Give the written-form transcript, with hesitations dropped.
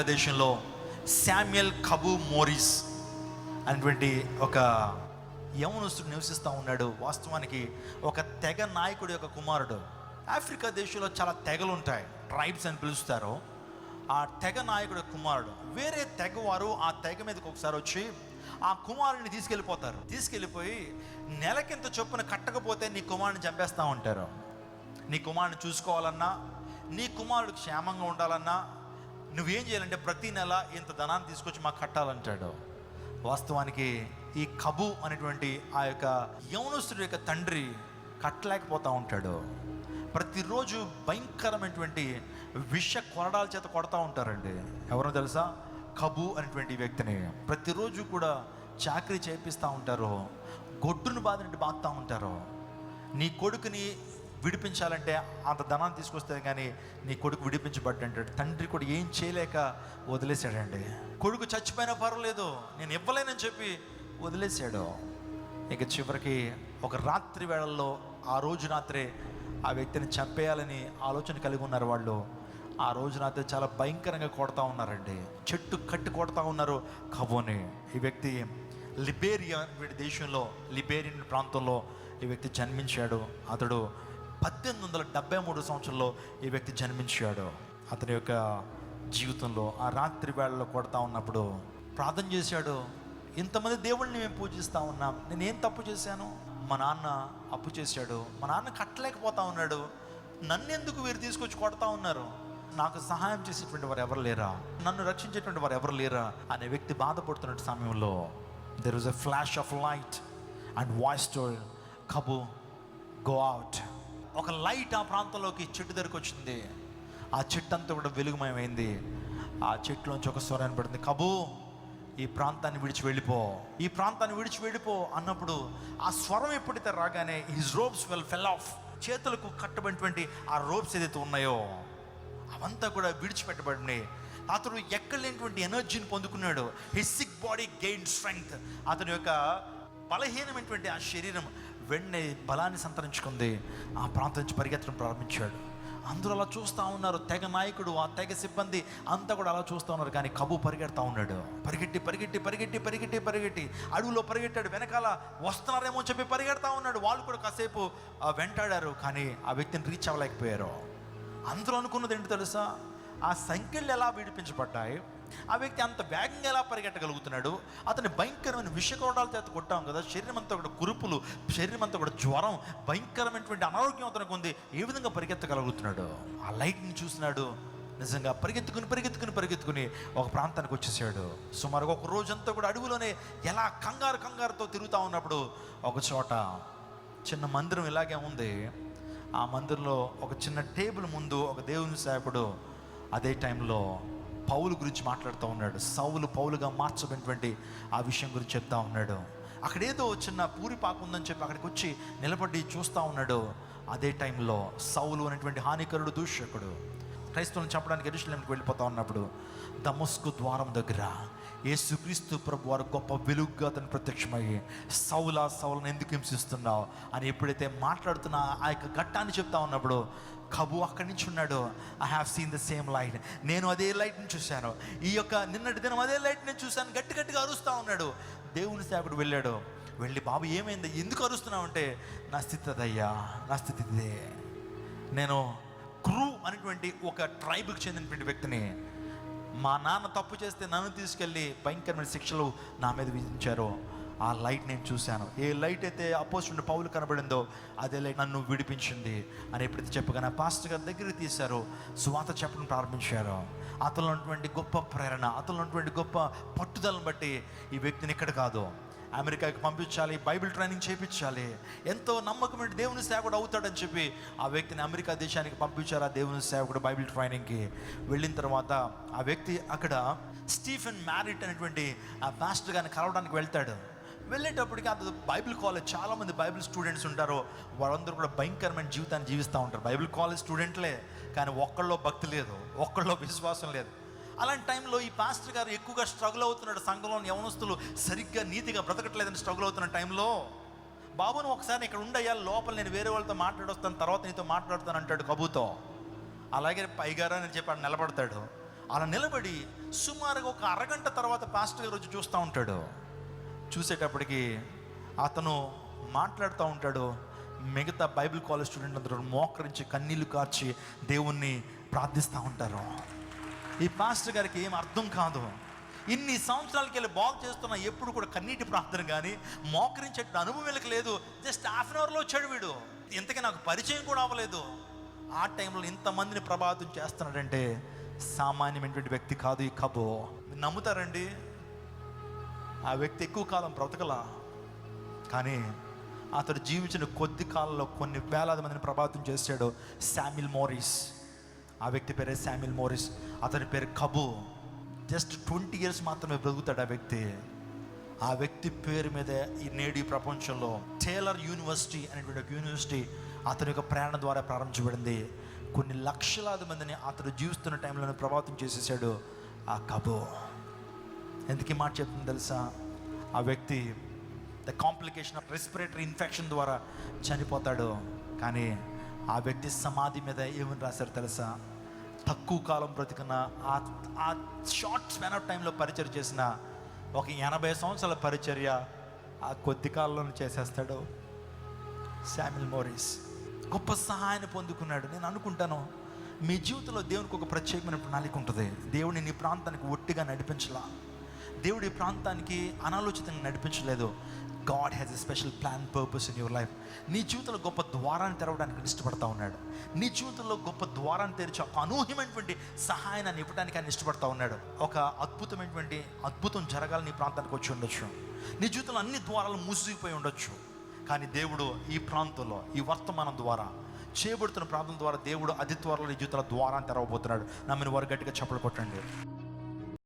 దేశంలో Samuel కబూ Morris అనేటువంటి ఒక యవనస్తుడు నివసిస్తూ ఉన్నాడు. వాస్తవానికి ఒక తెగ నాయకుడి యొక్క కుమారుడు. ఆఫ్రికా దేశంలో చాలా తెగలు ఉంటాయి, ట్రైబ్స్ అని పిలుస్తారు. ఆ తెగ నాయకుడి కుమారుడు. వేరే తెగ వారు ఆ తెగ మీదకి ఒకసారి వచ్చి ఆ కుమారుడిని తీసుకెళ్ళిపోయి నెలకింత చొప్పున కట్టకపోతే నీ కుమారుడిని చంపేస్తూ ఉంటారు. నీ కుమారుడిని చూసుకోవాలన్నా, నీ కుమారుడు క్షేమంగా ఉండాలన్నా నువ్వేం చేయాలంటే ప్రతి నెల ఇంత ధనాన్ని తీసుకొచ్చి మాకు కట్టాలంటాడు. వాస్తవానికి ఈ కబు అనేటువంటి ఆ యొక్క యవనస్తుడి యొక్క తండ్రి కట్టలేకపోతూ ఉంటాడు. ప్రతిరోజు భయంకరమైనటువంటి విష కొరడాల చేత కొడతా ఉంటారండి. ఎవరో తెలుసా? కబు అనేటువంటి వ్యక్తిని ప్రతిరోజు కూడా చాకరీ చేపిస్తూ ఉంటారు, గొడ్డును బాధతా ఉంటారు. నీ కొడుకుని విడిపించాలంటే అంత ధనాన్ని తీసుకొస్తే కానీ నీ కొడుకు విడిపించబడ్డాడు. తండ్రి కూడా ఏం చేయలేక వదిలేశాడండి. కొడుకు చచ్చిపోయినా పర్వాలేదు, నేను ఇవ్వలేనని చెప్పి వదిలేశాడు. ఇక చివరికి ఒక రాత్రి వేళల్లో ఆ రోజు రాత్రే ఆ వ్యక్తిని చంపేయాలని ఆలోచన కలిగి ఉన్నారు వాళ్ళు. ఆ రోజు రాత్రి చాలా భయంకరంగా కొడతా ఉన్నారండి, చెట్టు కట్టి కొడతా ఉన్నారు కబోని. ఈ వ్యక్తి లిబేరియా దేశంలో, లిబేరియన్ ప్రాంతంలో ఈ వ్యక్తి జన్మించాడు. అతడు 1873 సంవత్సరంలో ఈ వ్యక్తి జన్మించాడు. అతని యొక్క జీవితంలో ఆ రాత్రి వేళలో కొడతా ఉన్నప్పుడు ప్రార్థన చేశాడు. ఇంతమంది దేవుళ్ళని మేము పూజిస్తూ ఉన్నాం, నేనేం తప్పు చేశాను? మా నాన్న అప్పు చేశాడు, మా నాన్న కట్టలేకపోతా ఉన్నాడు, నన్ను ఎందుకు వీరు తీసుకొచ్చి కొడతా ఉన్నారు? నాకు సహాయం చేసేటువంటి వారు ఎవరు లేరా? నన్ను రక్షించేటువంటి వారు ఎవరు లేరా అనే వ్యక్తి బాధపడుతున్న సమయంలో there was a flash of light and voice told Kabu, go out. ఒక లైట్ ఆ ప్రాంతంలోకి చెట్టు దగ్గరికి వచ్చింది. ఆ చెట్టు అంతా కూడా వెలుగుమయమైంది. ఆ చెట్టులోంచి ఒక స్వరం పడింది, కబు ఈ ప్రాంతాన్ని విడిచి వెళ్ళిపో, ఈ ప్రాంతాన్ని విడిచి వెళ్ళిపో అన్నప్పుడు ఆ స్వరం ఎప్పుడైతే రాగానే హిస్ రోప్స్ ఫెల్ ఆఫ్, చేతులకు కట్టబడినటువంటి ఆ రోప్స్ ఏదైతే ఉన్నాయో అవంతా కూడా విడిచిపెట్టబడినాయి. అతడు ఎక్కడ లేనటువంటి ఎనర్జీని పొందుకున్నాడు. His sick body gain strength. అతని యొక్క బలహీనమైనటువంటి ఆ శరీరం వెంటనే బలాన్ని సంతరించుకుంది. ఆ ప్రాంతం నుంచి పరిగెత్తడం ప్రారంభించాడు. అందరూ అలా చూస్తూ ఉన్నారు. తెగ నాయకుడు, ఆ తెగ సిబ్బంది అంతా కూడా అలా చూస్తూ ఉన్నారు. కానీ కబు పరిగెడతా ఉన్నాడు. పరిగెట్టి అడవిలో పరిగెట్టాడు. వెనకాల వస్తున్నారేమో అని చెప్పి పరిగెడతా ఉన్నాడు. వాళ్ళు కూడా కాసేపు వెంటాడారు, కానీ ఆ వ్యక్తిని రీచ్ అవ్వలేకపోయారు. అందరూ అనుకున్నది ఏంటి తెలుసా? ఆ సంఖ్యలు ఎలా విడిపించబడ్డాయి, ఆ వ్యక్తి అంత వేగంగా ఎలా పరిగెట్టగలుగుతున్నాడు? అతని భయంకరమైన విషకోడాల చేత కొట్టాం కదా, శరీరం అంతా కూడా కురుపులు, శరీరం అంతా కూడా జ్వరం, భయంకరమైనటువంటి అనారోగ్యం అతనికి ఉంది. ఏ విధంగా పరిగెత్తగలుగుతున్నాడు? ఆ లైట్ని చూసినాడు. నిజంగా పరిగెత్తుకుని ఒక ప్రాంతానికి వచ్చేసాడు. సుమారుగా ఒక రోజంతా కూడా అడవిలోనే ఎలా కంగారుతో తిరుగుతూ ఉన్నప్పుడు ఒక చోట చిన్న మందిరం ఇలాగే ఉంది. ఆ మందిరంలో ఒక చిన్న టేబుల్ ముందు ఒక దేవుని సేవకుడు అదే టైంలో పౌలు గురించి మాట్లాడుతూ ఉన్నాడు. సౌలు పౌలుగా మార్చబడినటువంటి ఆ విషయం గురించి చెప్తా ఉన్నాడు. అక్కడేదో చిన్న పూరిపాకు ఉందని చెప్పి అక్కడికి వచ్చి నిలబడి చూస్తూ ఉన్నాడు. అదే టైంలో సౌలు అనేటువంటి హానికరుడు, దూషకుడు, క్రైస్తవులను చంపడానికి యెరూషలేముకి వెళ్ళిపోతా ఉన్నప్పుడు దమస్కు ద్వారం దగ్గర యేసుక్రీస్తు ప్రభు వారు గొప్ప వెలుగుగా అతను ప్రత్యక్షమయ్యి, సౌలను ఎందుకు హింసిస్తున్నావు అని ఎప్పుడైతే మాట్లాడుతున్న ఆ యొక్క ఘట్టాన్ని చెప్తా ఉన్నప్పుడు కబు అక్కడి నుంచి ఉన్నాడు. I have seen the same light, నేను అదే లైట్ని చూశాను, ఈ యొక్క నిన్నటి దినం అదే లైట్ నేను చూశాను, గట్టిగా అరుస్తూ ఉన్నాడు. దేవుని సేవకుడు వెళ్ళి బాబు ఏమైంది, ఎందుకు అరుస్తున్నావు అంటే, నా స్థితి అదయ్యా, నా స్థితి ఇదే. నేను క్రూ అనేటువంటి ఒక ట్రైబ్కి చెందినటువంటి వ్యక్తిని. మా నాన్న తప్పు చేస్తే నన్ను తీసుకెళ్ళి భయంకరమైన శిక్షలు నా మీద విధించారు. ఆ లైట్ నేను చూశాను. ఏ లైట్ అయితే అపోజిట్ పౌలు కనబడిందో అదే లైట్ నన్ను విడిపించింది అని ఎప్పుడైతే చెప్పగానే పాస్టర్ గారి దగ్గరికి తీశారు, సువార్త చెప్పడం ప్రారంభించారు. అతను ఉన్నటువంటి గొప్ప ప్రేరణ, అతను ఉన్నటువంటి గొప్ప పట్టుదలను బట్టి ఈ వ్యక్తిని ఇక్కడ కాదు అమెరికాకి పంపించాలి, బైబిల్ ట్రైనింగ్ చేయించాలి, ఎంతో నమ్మకమైన దేవుని సేవకుడు అవుతాడని చెప్పి ఆ వ్యక్తిని అమెరికా దేశానికి పంపించారు. ఆ దేవుని సేవకుడు బైబిల్ ట్రైనింగ్కి వెళ్ళిన తర్వాత ఆ వ్యక్తి అక్కడ స్టీఫెన్ మ్యారిట్ అనేటువంటి ఆ పాస్టర్ గారిని కలవడానికి వెళ్తాడు. వెళ్ళేటప్పటికి అంత బైబిల్ కాలేజ్, చాలామంది బైబిల్ స్టూడెంట్స్ ఉంటారు, వాళ్ళందరూ కూడా భయంకరమైన జీవితాన్ని జీవిస్తూ ఉంటారు. బైబిల్ కాలేజ్ స్టూడెంట్లే, కానీ ఒక్కళ్ళలో భక్తి లేదు, ఒక్కళ్ళలో విశ్వాసం లేదు. అలాంటి టైంలో ఈ పాస్టర్ గారు ఎక్కువగా స్ట్రగుల్ అవుతున్నాడు. సంఘంలోని యవనస్తులు సరిగ్గా నీతిగా బ్రతకట్లేదని స్ట్రగుల్ అవుతున్న టైంలో బాబును ఒకసారి ఇక్కడ ఉండయ్యా, లోపల నేను వేరే వాళ్ళతో మాట్లాడొస్తాను, తర్వాత నీతో మాట్లాడుతాను అంటాడు కబుతో. అలాగే పైగారా అని చెప్పి నిలబడతాడు. అలా నిలబడి సుమారుగా ఒక అరగంట తర్వాత పాస్టర్ గారు వచ్చి చూస్తూ ఉంటాడు. చూసేటప్పటికి అతను మాట్లాడుతూ ఉంటాడు. మిగతా బైబిల్ కాలేజ్ స్టూడెంట్ అందరూ మోకరించి కన్నీళ్లు కార్చి దేవుణ్ణి ప్రార్థిస్తూ ఉంటారు. ఈ పాస్టర్ గారికి ఏం అర్థం కాదు. ఇన్ని సంవత్సరాలకి వెళ్ళి బాగు చేస్తున్నా ఎప్పుడు కూడా కన్నీటి ప్రార్థన కానీ మోకరించే అనుభవం వీళ్ళకి లేదు. జస్ట్ హాఫ్ అన్ అవర్లో వచ్చాడు వీడు. ఇంతకీ నాకు పరిచయం కూడా అవ్వలేదు. ఆ టైంలో ఇంతమందిని ప్రభావితం చేస్తున్నాడంటే సామాన్యమైనటువంటి వ్యక్తి కాదు ఈ కబో. నమ్ముతారండి, ఆ వ్యక్తి ఎక్కువ కాలం బ్రతకలా, కానీ అతడు జీవించిన కొద్ది కాలంలో కొన్ని వేలాది మందిని ప్రభావితం చేశాడు. శామ్యుల్ మోరిస్, ఆ వ్యక్తి పేరే శామ్యుల్ మోరిస్, అతని పేరు కబో. జస్ట్ 20 years మాత్రమే బ్రతుకుతాడు ఆ వ్యక్తి. ఆ వ్యక్తి పేరు మీద ఈ నేడు ఈ ప్రపంచంలో టేలర్ యూనివర్సిటీ అనేటువంటి ఒక యూనివర్సిటీ అతని యొక్క ప్రేరణ ద్వారా ప్రారంభించబడింది. కొన్ని లక్షలాది మందిని అతడు జీవిస్తున్న టైంలో ప్రభావితం చేసేసాడు ఆ కబో. ఎందుకు ఈ మాట చెప్తుంది తెలుసా? ఆ వ్యక్తి the complication of respiratory infection ద్వారా చనిపోతాడు. కానీ ఆ వ్యక్తి సమాధి మీద ఏమని రాశారు తెలుసా? తక్కువ కాలం బ్రతికిన ఆ షార్ట్ స్పాన్ ఆఫ్ టైంలో పరిచర్య చేసిన ఒక 80 సంవత్సరాల పరిచర్య ఆ కొద్ది కాలంలో చేసేస్తాడు శామ్యుల్ మోరిస్. గొప్ప సహాయాన్ని పొందుకున్నాడు. నేను అనుకుంటాను మీ జీవితంలో దేవునికి ఒక ప్రత్యేకమైన ప్రణాళిక ఉంటుంది. దేవుడిని నీ ప్రాంతానికి ఒట్టిగా నడిపించలా, దేవుడి ప్రాంతానికి అనాలోచితంగా నడిపించలేదు. God has a special plan, purpose in your life. నీ జీవితంలో గొప్ప ద్వారాన్ని తెరవడానికి ఇష్టపడతా ఉన్నాడు. నీ జీవితంలో గొప్ప ద్వారాన్ని తెరిచి ఒక అనూహ్యమైనటువంటి సహాయాన్ని ఇవ్వడానికి ఆయన ఇష్టపడతా ఉన్నాడు. ఒక అద్భుతం జరగాలని నీ ప్రాంతానికి వచ్చి ఉండొచ్చు. నీ జీవితంలో అన్ని ద్వారాలు మూసిపోయి ఉండొచ్చు. కానీ దేవుడు ఈ ప్రాంతంలో ఈ వర్తమానం ద్వారా చేయబడుతున్న ప్రాంతం ద్వారా దేవుడు అతి త్వరలో నీ జీవితంలో ద్వారాన్ని తెరవబోతున్నాడు. నమ్మిన వారు గట్టిగా చప్పట్లు కొట్టండి.